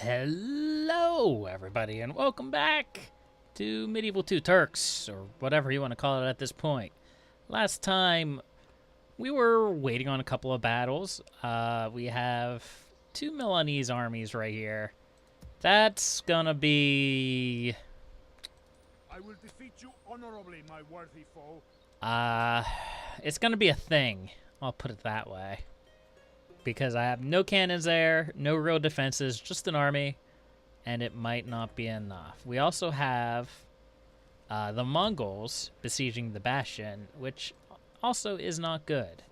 Hello, everybody, and welcome back to Medieval 2 Turks, or whatever you want to call it at this point. Last time, we were waiting on a couple of battles. We have two Milanese armies right here. That's gonna be... I will defeat you honorably, my worthy foe. It's gonna be a thing. I'll put it that way. Because I have no cannons there, no real defenses, just an army, and it might not be enough. We also have the Mongols besieging the Bastion, which also is not good.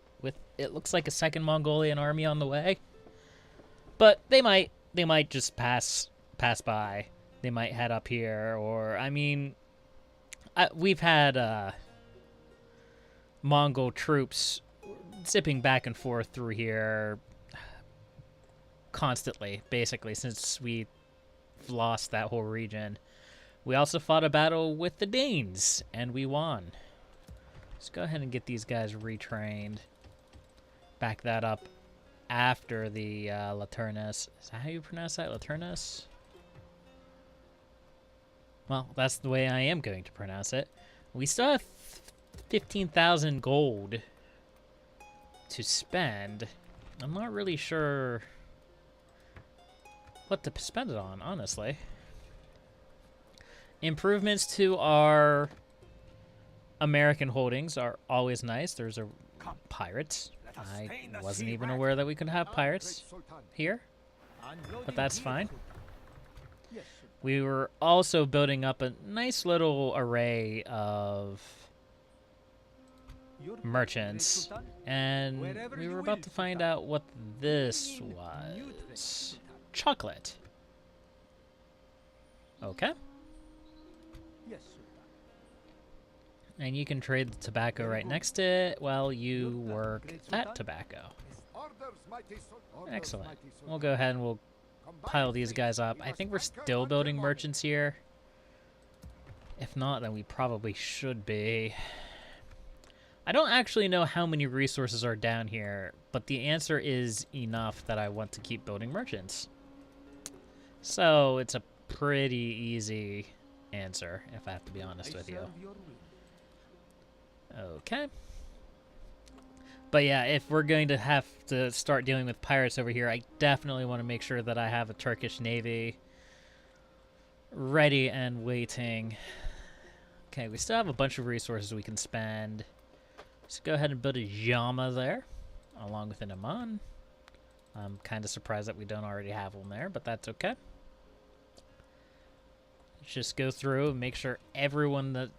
It looks like a second Mongolian army on the way, but they might just pass by. They might head up here, or I mean, we've had Mongol troops zipping back and forth through here constantly, basically, since we lost that whole region. We also fought a battle with the Danes, and we won. Let's go ahead and get these guys retrained. Back that up after the Laturnus. Is that how you pronounce that? Laturnus? Well, that's the way I am going to pronounce it. We still have 15,000 gold to spend. I'm not really sure what to spend it on, honestly. Improvements to our American holdings are always nice. There's a pirates. I wasn't even aware that we could have pirates here, but that's fine. We were also building up a nice little array of merchants, and we were about to find out what this was. Chocolate. Okay. And you can trade the tobacco right next to it while you work that tobacco. Excellent. We'll go ahead and we'll pile these guys up. I think we're still building merchants here. If not, then we probably should be. I don't actually know how many resources are down here, but the answer is enough that I want to keep building merchants. So it's a pretty easy answer, if I have to be honest with you. Okay. But yeah, if we're going to have to start dealing with pirates over here, I definitely want to make sure that I have a Turkish navy ready and waiting. Okay, we still have a bunch of resources we can spend. Let's go ahead and build a Yama there, along with an Aman. I'm kind of surprised that we don't already have one there, but that's okay. Let's just go through and make sure everyone that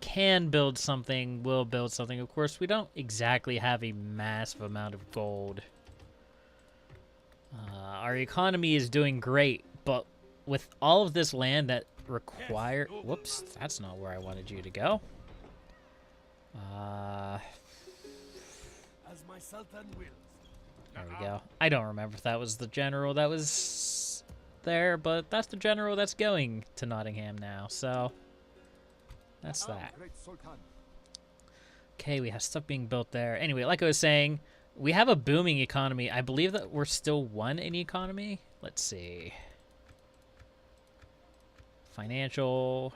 can build something will build something. Of course, we don't exactly have a massive amount of gold. Our economy is doing great, but with all of this land that require... Whoops, that's not where I wanted you to go. There we go. I don't remember if that was the general that was there, but that's the general that's going to Nottingham now, so that's that. Okay, we have stuff being built there. Anyway, like I was saying, we have a booming economy. I believe that we're still one in economy. Let's see. Financial.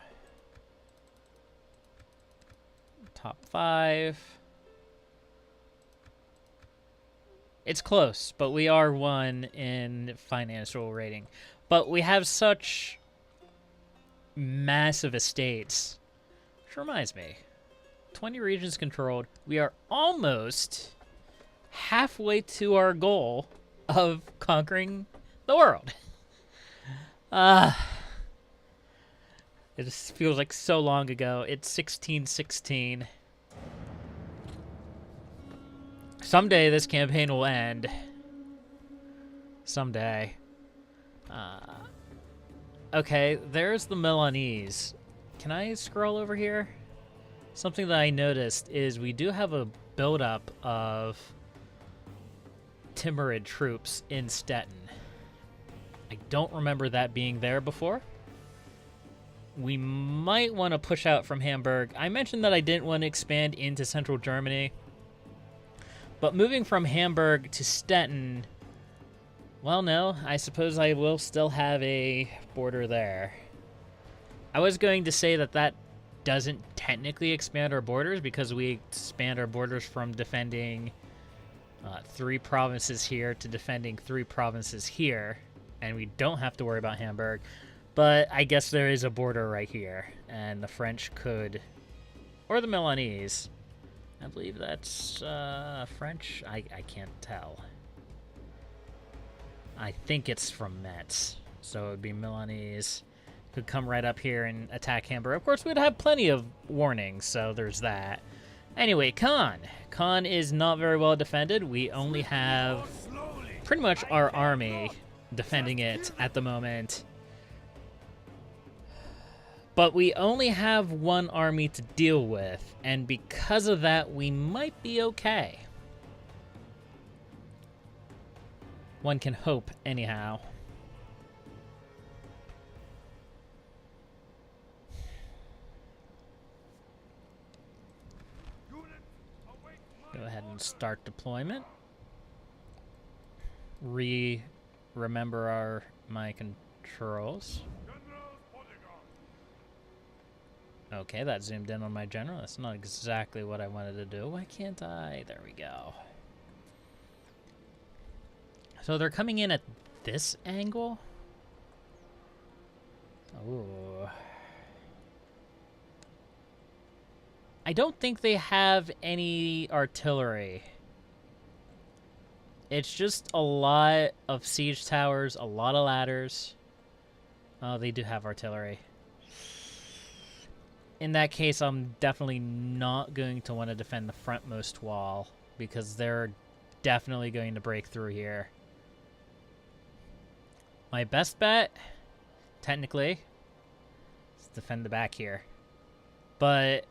Top 5. It's close, but we are one in financial rating. But we have such massive estates. Which reminds me, 20 regions controlled. We are almost halfway to our goal of conquering the world. It just feels like so long ago. It's 1616. Someday this campaign will end. Someday. Okay, there's the Milanese. Can I scroll over here? Something that I noticed is we do have a buildup of Timurid troops in Stettin. I don't remember that being there before. We might want to push out from Hamburg. I mentioned that I didn't want to expand into central Germany. But moving from Hamburg to Stettin Well, no, I suppose I will still have a border there. I was going to say that that doesn't technically expand our borders because we expand our borders from defending 3 provinces here to defending 3 provinces here, and we don't have to worry about Hamburg. But I guess there is a border right here, and the French could, or the Milanese. I believe that's French. I can't tell. I think it's from Metz, so it would be Milanese. Could come right up here and attack Hamburg. Of course, we'd have plenty of warnings, so there's that. Anyway, Caen. Caen is not very well defended. We only have pretty much our army defending it at the moment. But we only have one army to deal with, and because of that, we might be okay. One can hope, anyhow. Go ahead and start deployment. Remember my controls. Okay, that zoomed in on my general. That's not exactly what I wanted to do. Why can't I? There we go. So they're coming in at this angle? Oh. I don't think they have any artillery. It's just a lot of siege towers, a lot of ladders. Oh, they do have artillery. In that case, I'm definitely not going to want to defend the frontmost wall because they're definitely going to break through here. My best bet, technically, is defend the back here. But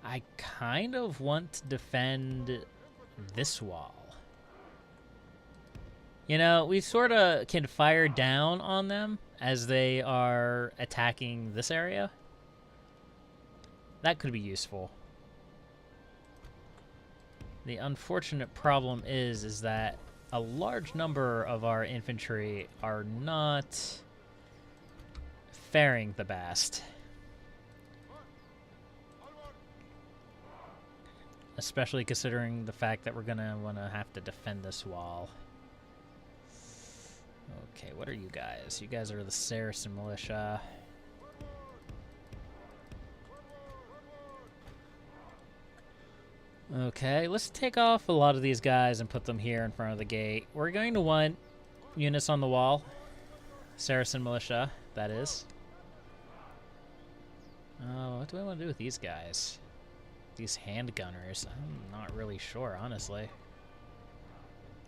I kind of want to defend this wall. You know, we sort of can fire down on them as they are attacking this area. That could be useful. The unfortunate problem is that a large number of our infantry are not faring the best. Especially considering the fact that we're gonna want to have to defend this wall. Okay, what are you guys? You guys are the Saracen militia. Okay, let's take off a lot of these guys and put them here in front of the gate. We're going to want units on the wall. Saracen militia, that is. Oh, what do I want to do with these guys? These handgunners? I'm not really sure, honestly.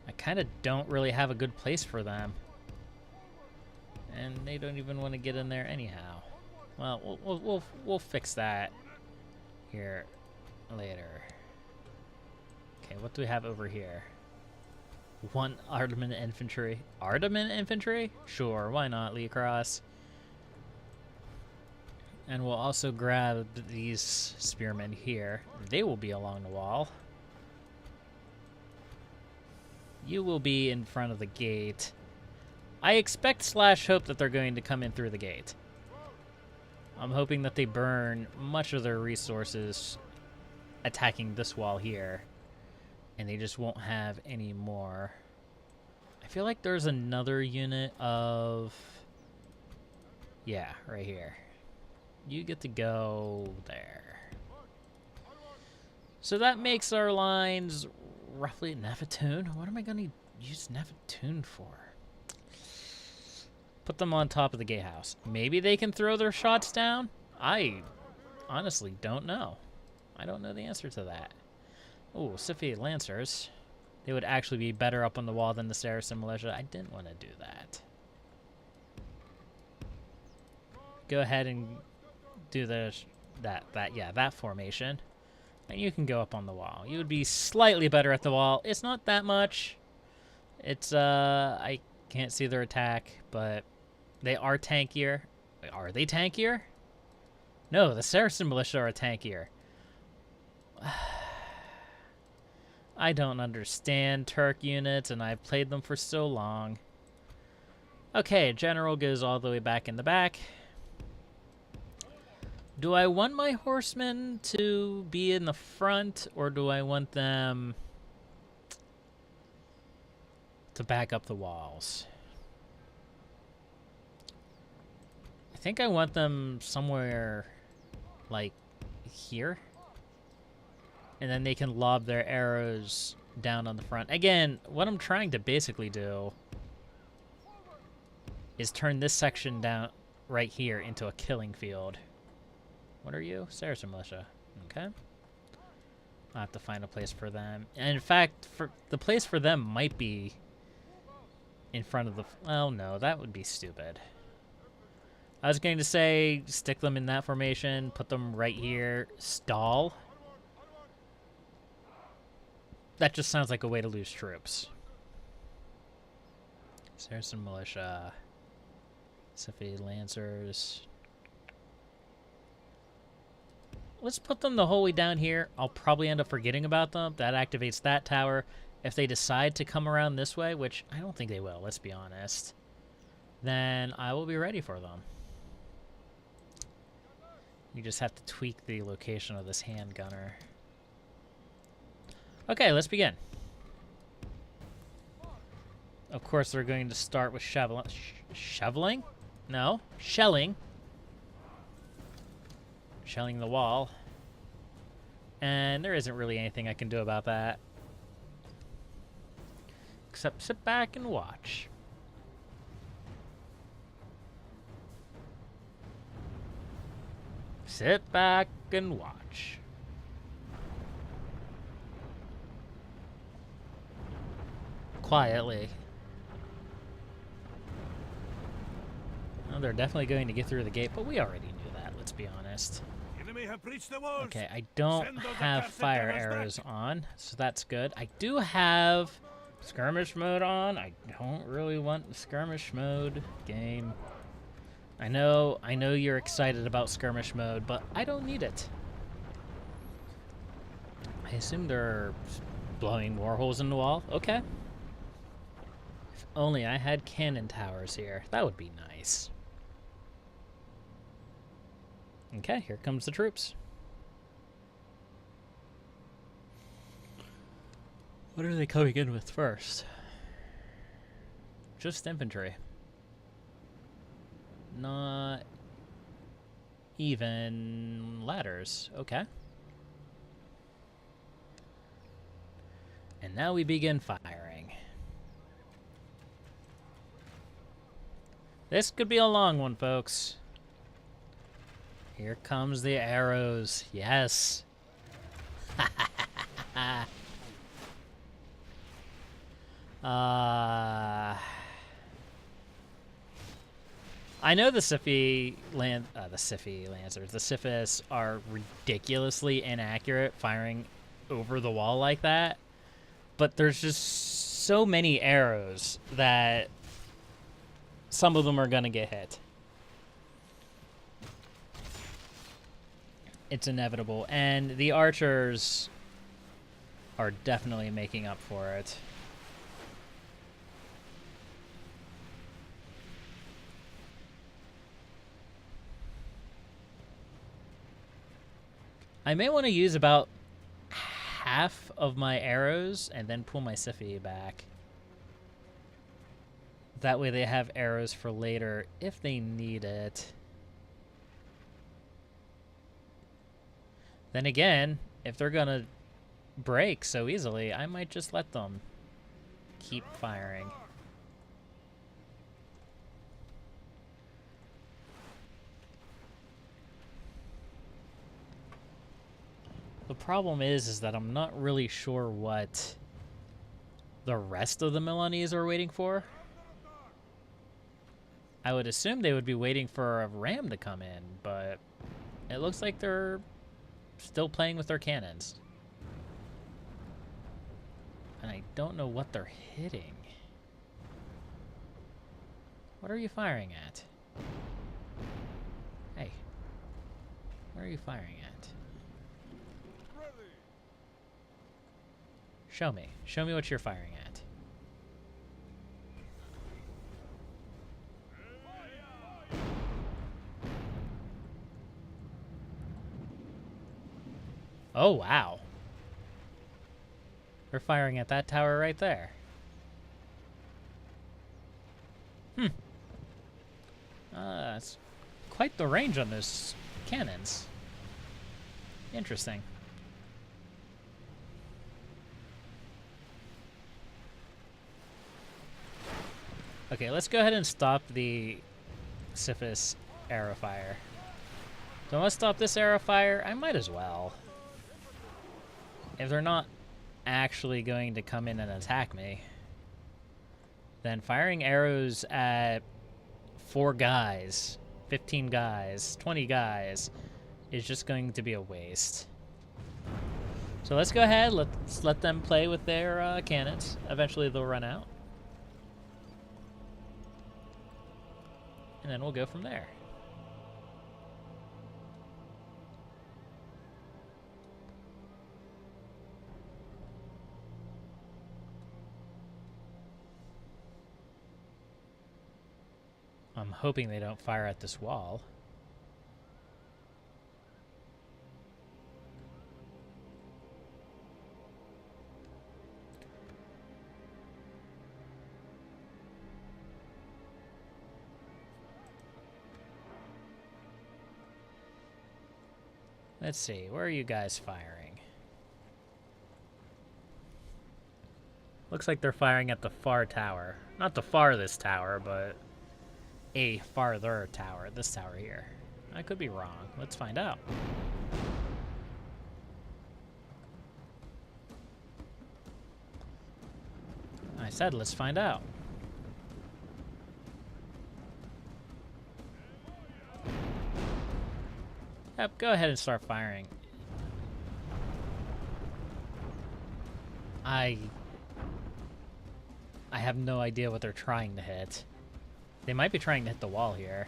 I kind of don't really have a good place for them. And they don't even want to get in there anyhow. Well, we'll fix that here later. Okay, what do we have over here? 1 Ardaman infantry. Ardaman infantry? Sure, why not, Leecros? And we'll also grab these spearmen here. They will be along the wall. You will be in front of the gate. I expect / hope that they're going to come in through the gate. I'm hoping that they burn much of their resources attacking this wall here. And they just won't have any more. I feel like there's another unit of... Yeah, right here. You get to go there. So that makes our lines roughly Navatoon. What am I going to use Navatoon for? Put them on top of the gatehouse. Maybe they can throw their shots down? I honestly don't know. I don't know the answer to that. Oh, Scythian Lancers. They would actually be better up on the wall than the Saracen militia. I didn't want to do that. Go ahead and do that formation. And you can go up on the wall. You would be slightly better at the wall. It's not that much. It's, I can't see their attack, but they are tankier. Wait, are they tankier? No, the Saracen militia are tankier. I don't understand Turk units, and I've played them for so long. Okay, general goes all the way back in the back. Do I want my horsemen to be in the front, or do I want them to back up the walls? I think I want them somewhere like here. And then they can lob their arrows down on the front. Again, what I'm trying to basically do is turn this section down right here into a killing field. What are you? Saracen militia. Okay. I'll have to find a place for them. And in fact, the place for them might be in front of the... Oh, no, that would be stupid. I was going to say stick them in that formation, put them right here, stall. That just sounds like a way to lose troops. Saracen militia. Sifi Lancers. Let's put them the whole way down here. I'll probably end up forgetting about them. That activates that tower. If they decide to come around this way, which I don't think they will, let's be honest, then I will be ready for them. You just have to tweak the location of this hand gunner. Okay, let's begin. Of course, they're going to start with shoveling? No, shelling. Shelling the wall. And there isn't really anything I can do about that. Except sit back and watch. Sit back and watch. Quietly. Well, they're definitely going to get through the gate, but we already knew that, let's be honest. Enemy have breached the walls. Okay, I don't have fire arrows on, so that's good. I do have skirmish mode on. I don't really want the skirmish mode game. I know you're excited about skirmish mode, but I don't need it. I assume they're blowing more holes in the wall. Okay. If only I had cannon towers here. That would be nice. Okay, here comes the troops. What are they coming in with first? Just infantry. Not even ladders. Okay. And now we begin firing. This could be a long one, folks. Here comes the arrows. Yes. I know the Sifi Lancers, the Sifis are ridiculously inaccurate firing over the wall like that, but there's just so many arrows that some of them are gonna get hit. It's inevitable, and the archers are definitely making up for it. I may want to use about half of my arrows and then pull my Sifi back. That way they have arrows for later if they need it. Then again, if they're gonna break so easily, I might just let them keep firing. The problem is that I'm not really sure what the rest of the Milanese are waiting for. I would assume they would be waiting for a ram to come in, but it looks like they're still playing with their cannons. And I don't know what they're hitting. What are you firing at? Hey. What are you firing at? Show me. Show me what you're firing at. Oh, wow. They're firing at that tower right there. It's quite the range on those cannons. Interesting. Okay, let's go ahead and stop the Sisyphus arrow fire. Don't let's stop this arrow fire. I might as well. If they're not actually going to come in and attack me, then firing arrows at 4 guys, 15 guys, 20 guys is just going to be a waste. So let's go ahead, let's let them play with their cannons. Eventually they'll run out. And then we'll go from there. I'm hoping they don't fire at this wall. Let's see, where are you guys firing? Looks like they're firing at the far tower. Not the farthest tower, but a farther tower. This tower here. I could be wrong. Let's find out. I said let's find out. Yep, go ahead and start firing. I have no idea what they're trying to hit. They might be trying to hit the wall here.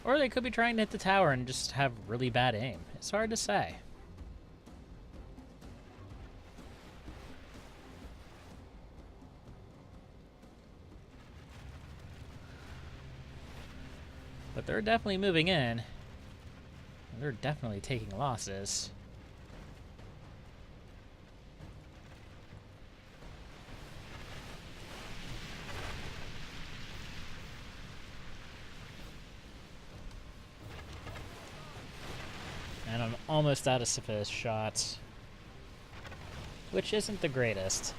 Or they could be trying to hit the tower and just have really bad aim. It's hard to say. But they're definitely moving in. They're definitely taking losses. And I'm almost out of Sisyphus shots, which isn't the greatest.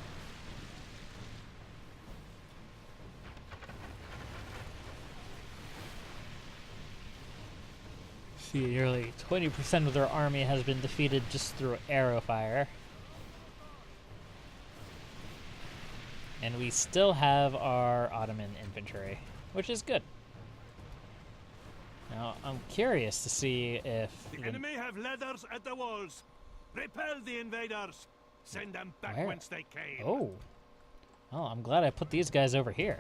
See, nearly 20% of their army has been defeated just through arrow fire. And we still have our Ottoman infantry, which is good. Now, I'm curious to see if The enemy have ladders at the walls. Repel the invaders. Send them back Where? whence they came. Oh. Oh, I'm glad I put these guys over here.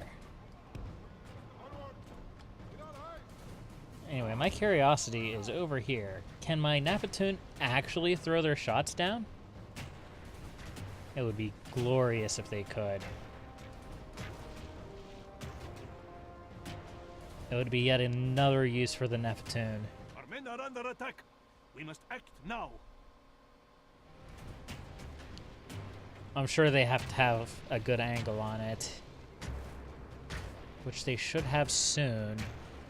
Anyway, my curiosity is over here. Can my Nafatoon actually throw their shots down? It would be glorious if they could. It would be yet another use for the Nafatoon. Our men are under attack. We must act now. I'm sure they have to have a good angle on it, which they should have soon.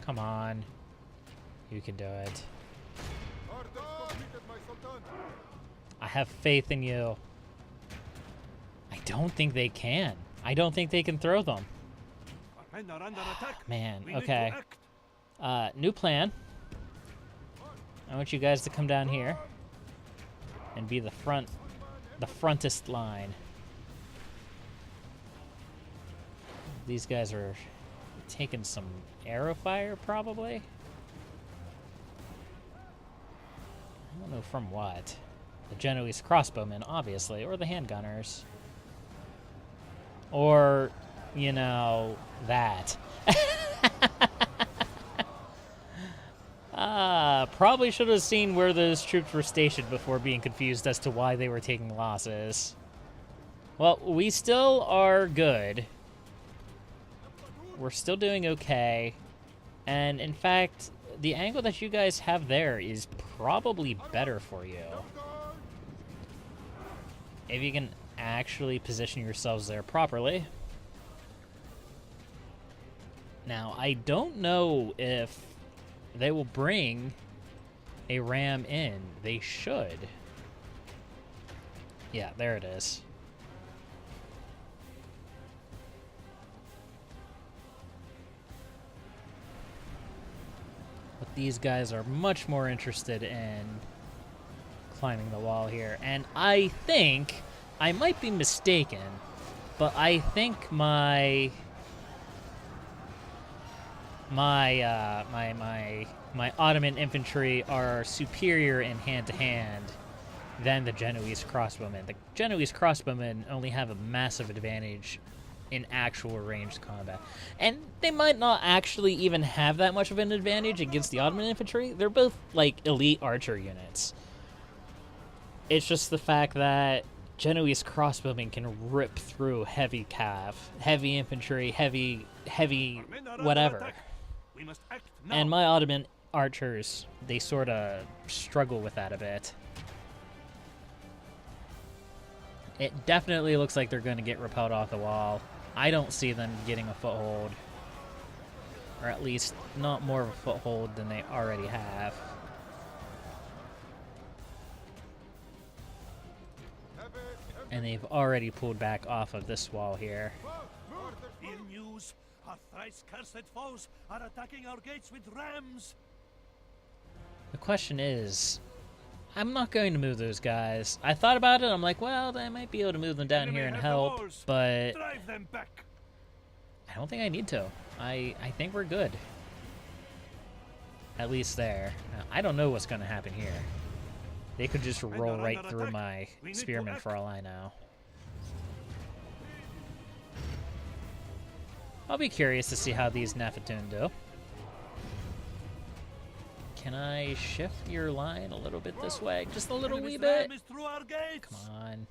Come on. You can do it. I have faith in you. I don't think they can. I don't think they can throw them. Our men are under attack. Man, We need okay. to act. New plan. I want you guys to come down here and be the frontest line. These guys are taking some arrow fire, probably. I don't know from what. The Genoese crossbowmen, obviously, or the handgunners. Or, you know, that. Probably should have seen where those troops were stationed before being confused as to why they were taking losses. Well, we still are good. We're still doing okay. And in fact, the angle that you guys have there is probably better for you. If you can actually position yourselves there properly. Now, I don't know if they will bring a ram in. They should. Yeah, there it is. But these guys are much more interested in climbing the wall here. And I think, I might be mistaken, but I think my Ottoman infantry are superior in hand-to-hand than the Genoese crossbowmen. The Genoese crossbowmen only have a massive advantage in actual ranged combat. And they might not actually even have that much of an advantage against the Ottoman infantry. They're both, like, elite archer units. It's just the fact that Genoese crossbowmen can rip through heavy cav, heavy infantry, heavy whatever. We must act now. And my Ottoman archers, they sort of struggle with that a bit. It definitely looks like they're going to get repelled off the wall. I don't see them getting a foothold. Or at least not more of a foothold than they already have. And they've already pulled back off of this wall here. Ill news. Our thrice cursed foes are attacking our gates with rams. The question is, I'm not going to move those guys. I thought about it. I'm like, well, I might be able to move them down here and help, but Drive them back. I don't think I need to. I think we're good. At least there. Now, I don't know what's going to happen here. They could just roll right through my spearmen for all I know. I'll be curious to see how these Nephitoon do. Can I shift your line a little bit this way? Just a little wee bit? Come on.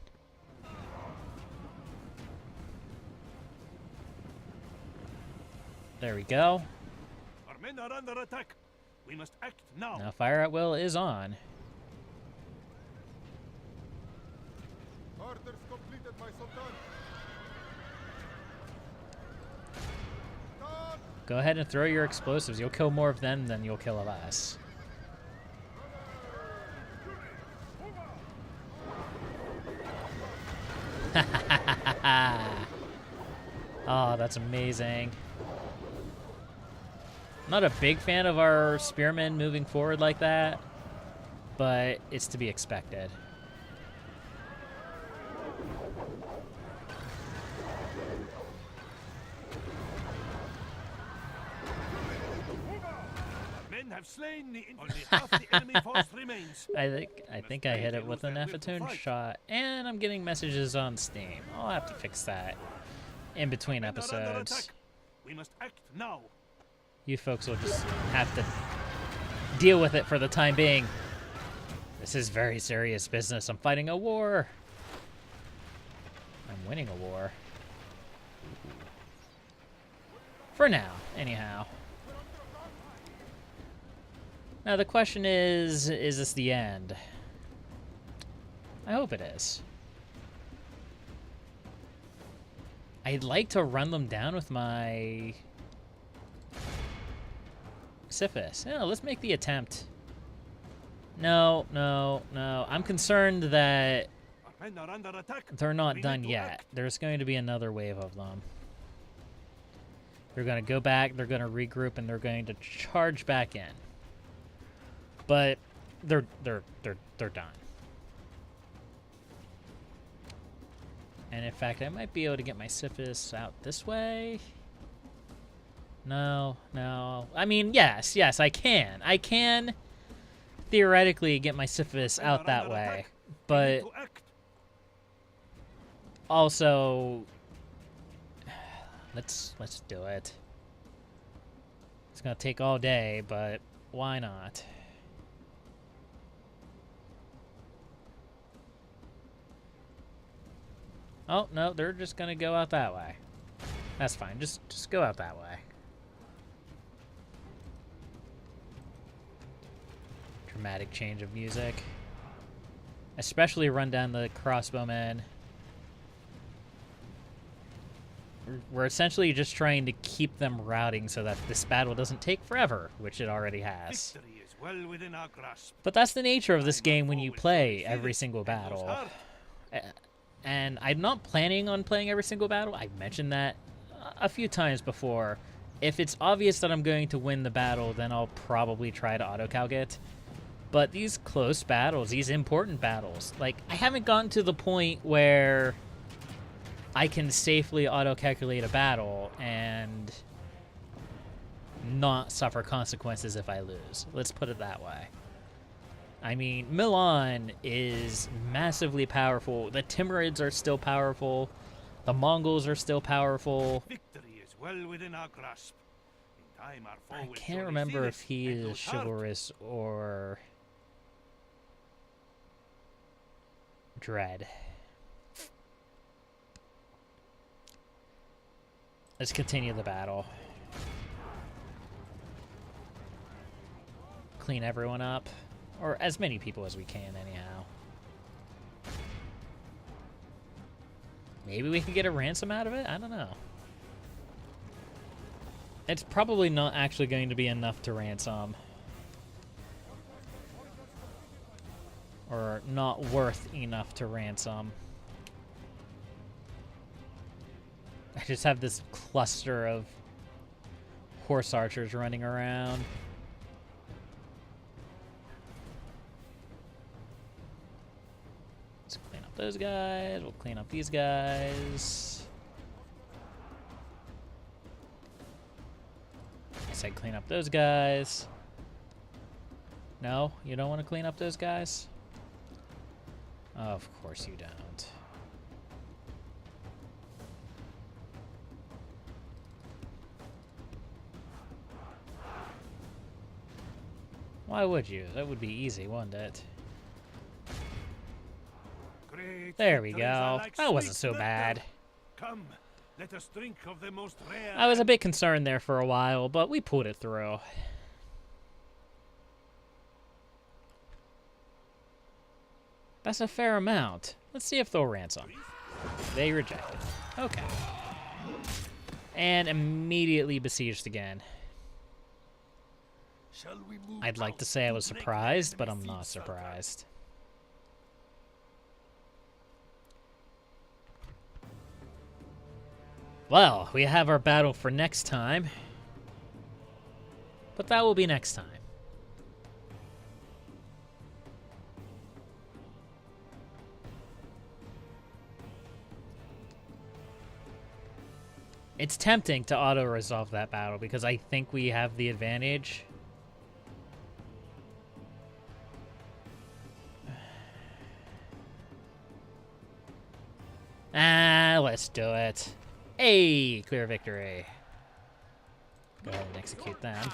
There we go. Our men are under attack. We must act now. Now fire at will is on. Orders completed, my Sultan. Go ahead and throw your explosives. You'll kill more of them than you'll kill of us. Oh, that's amazing. Not a big fan of our spearmen moving forward like that, but it's to be expected. Men have slain the only half the enemy force remains. I think I hit it with an Nephitoon shot, and I'm getting messages on Steam. I'll have to fix that in between Men are under episodes. attack. We must act now. You folks will just have to deal with it for the time being. This is very serious business. I'm fighting a war. I'm winning a war. For now, anyhow. Now the question is this the end? I hope it is. I'd like to run them down with my Sisyphus. Yeah, let's make the attempt. No. I'm concerned that Our men are under attack. they're not We done need to yet. act. There's going to be another wave of them. They're going to go back, they're going to regroup, and they're going to charge back in. But they're done. And in fact, I might be able to get my Sisyphus out this way. No. I mean, yes, I can. I can theoretically get my Sisyphus Men out are that under way. attack. We But need to act. also, let's do it. It's gonna take all day, but Why not? Oh, no, they're just gonna go out that way. That's fine. Just go out that way. Dramatic change of music. Especially run down the crossbowmen. We're essentially just trying to keep them routing so that this battle doesn't take forever, which it already has. Victory is well within our grasp. But that's the nature of this game when you play every single battle. And I'm not planning on playing every single battle. I've mentioned that a few times before. If it's obvious that I'm going to win the battle, then I'll probably try to auto-calc it. But these close battles, these important battles, like, I haven't gotten to the point where I can safely auto-calculate a battle and not suffer consequences if I lose. Let's put it that way. I mean, Milan is massively powerful. The Timurids are still powerful. The Mongols are still powerful. Victory is well within our grasp. In time, our foe I will can't surely remember feel if it he and is lose heart. chivalrous or dread. Let's continue the battle. Clean everyone up. Or as many people as we can, anyhow. Maybe we can get a ransom out of it? I don't know. It's probably not actually going to be enough to ransom. Or not worth enough to ransom. I just have this cluster of horse archers running around. Let's clean up those guys. We'll clean up these guys. I said clean up those guys. No? You don't want to clean up those guys? Of course you don't. Why would you? That would be easy, wouldn't it? Great There we victories are go. like That wasn't sweet so nectar. bad. Come, let us drink of the most rare. I was a bit concerned there for a while, but we pulled it through. That's a fair amount. Let's see if they'll ransom. They rejected. Okay. And immediately besieged again. Shall we move I'd like to out say I was break the surprised, but enemy I'm not feet, Sultan? surprised. Well, we have our battle for next time. But that will be next time. It's tempting to auto-resolve that battle because I think we have the advantage. Let's do it. Hey, clear victory. Go ahead and execute them.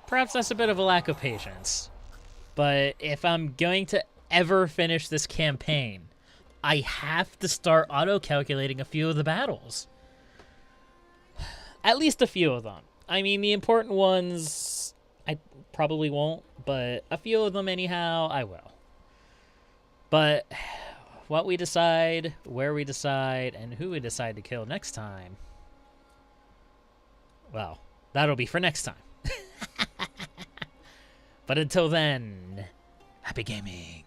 Perhaps that's a bit of a lack of patience. But if I'm going to ever finish this campaign, I have to start auto-calculating a few of the battles. At least a few of them. I mean, the important ones, I probably won't, but a few of them anyhow, I will. But what we decide, where we decide, and who we decide to kill next time, well, that'll be for next time. But until then, happy gaming.